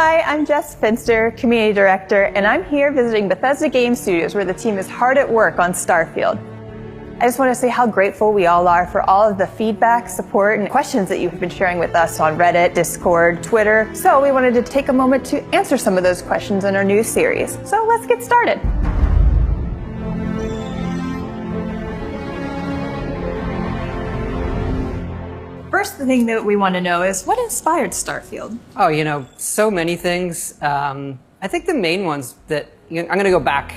Hi, I'm Jess Finster, Community Director, and I'm here visiting Bethesda Game Studios where the team is hard at work on Starfield. I just want to say how grateful we all are for all of the feedback, support, and questions that you've been sharing with us on Reddit, Discord, Twitter. So we wanted to take a moment to answer some of those questions in our new series. So let's get started. First thing that we want to know is what inspired Starfield? Oh, so many things. I think the main ones that, I'm going to go back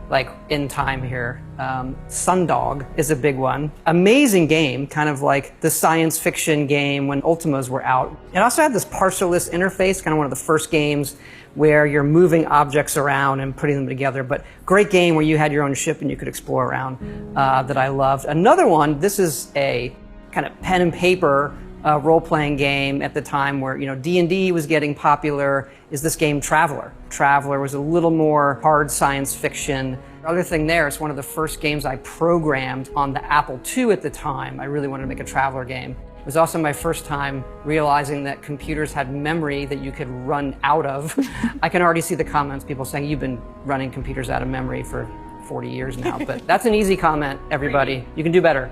like in time here. Sundog is a big one. Amazing game, kind of like the science fiction game when Ultimas were out. It also had this parcelless interface, kind of one of the first games where you're moving objects around and putting them together, but great game where you had your own ship and you could explore around that I loved. Another one, this is a kind of pen and paper role-playing game at the time where D&D was getting popular, is this game Traveler. Traveler was a little more hard science fiction. The other thing there, it's one of the first games I programmed on the Apple II at the time. I really wanted to make a Traveler game. It was also my first time realizing that computers had memory that you could run out of. I can already see the comments, people saying, you've been running computers out of memory for 40 years now, but that's an easy comment, everybody. You can do better.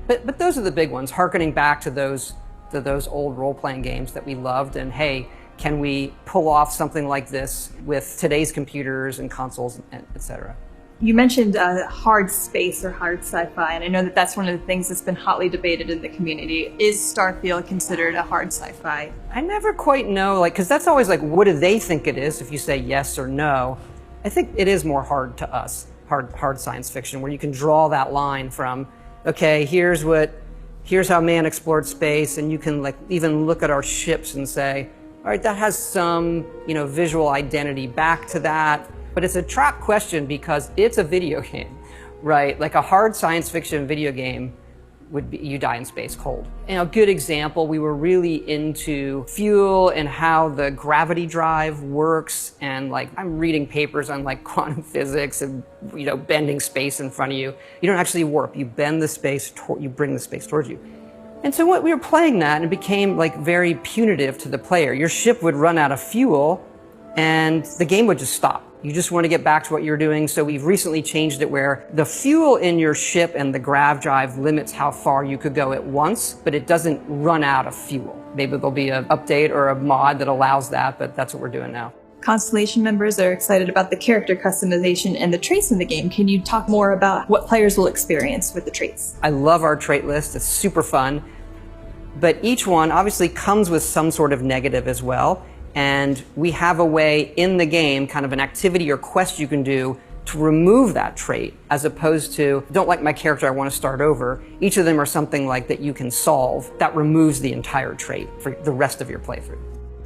But those are the big ones, hearkening back to those old role-playing games that we loved, and hey, can we pull off something like this with today's computers and consoles, et cetera. You mentioned hard space or hard sci-fi, and I know that that's one of the things that's been hotly debated in the community. Is Starfield considered a hard sci-fi? I never quite know, because that's always like, what do they think it is if you say yes or no? I think it is more hard to us, hard science fiction, where you can draw that line from, okay, here's how man explored space, and you can even look at our ships and say, all right, that has some visual identity back to that. But it's a trap question because it's a video game, right? Like a hard science fiction video game would be you die in space cold. A good example, we were really into fuel and how the gravity drive works, and I'm reading papers on quantum physics and bending space in front of you. You don't actually warp, you bend the space, you bring the space towards you. And so we were playing that, and it became very punitive to the player. Your ship would run out of fuel and the game would just stop. You just want to get back to what you're doing. So we've recently changed it where the fuel in your ship and the grav drive limits how far you could go at once, but it doesn't run out of fuel. Maybe there'll be an update or a mod that allows that, but that's what we're doing now. Constellation members are excited about the character customization and the traits in the game. Can you talk more about what players will experience with the traits? I love our trait list. It's super fun. But each one obviously comes with some sort of negative as well. And we have a way in the game, kind of an activity or quest you can do to remove that trait, as opposed to, don't like my character, I want to start over. Each of them are something that you can solve that removes the entire trait for the rest of your playthrough.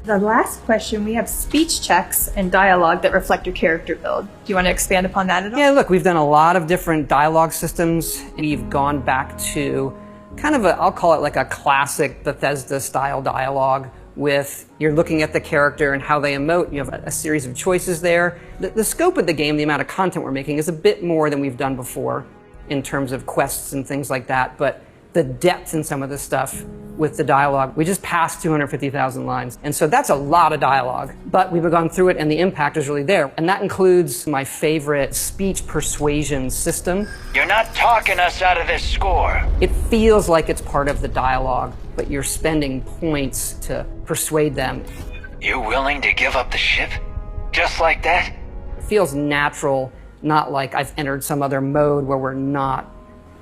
The last question, we have speech checks and dialogue that reflect your character build. Do you want to expand upon that at all? Yeah, look, we've done a lot of different dialogue systems. We've gone back to kind of I'll call it a classic Bethesda style dialogue with you're looking at the character and how they emote. You have a series of choices there. The scope of the game, the amount of content we're making is a bit more than we've done before in terms of quests and things like that, but the depth in some of the stuff with the dialogue, we just passed 250,000 lines. And so that's a lot of dialogue, but we've gone through it and the impact is really there. And that includes my favorite speech persuasion system. You're not talking us out of this score. It feels like it's part of the dialogue, but you're spending points to persuade them. You willing to give up the ship? Just like that? It feels natural, not like I've entered some other mode where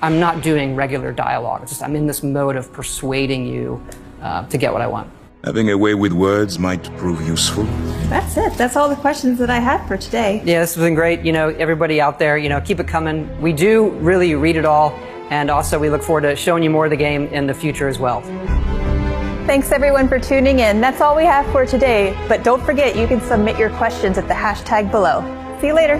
I'm not doing regular dialogue. It's just I'm in this mode of persuading you to get what I want. Having a way with words might prove useful. That's it. That's all the questions that I had for today. Yeah, this has been great. Everybody out there, keep it coming. We do really read it all. And also we look forward to showing you more of the game in the future as well. Thanks everyone for tuning in. That's all we have for today. But don't forget, you can submit your questions at the hashtag below. See you later.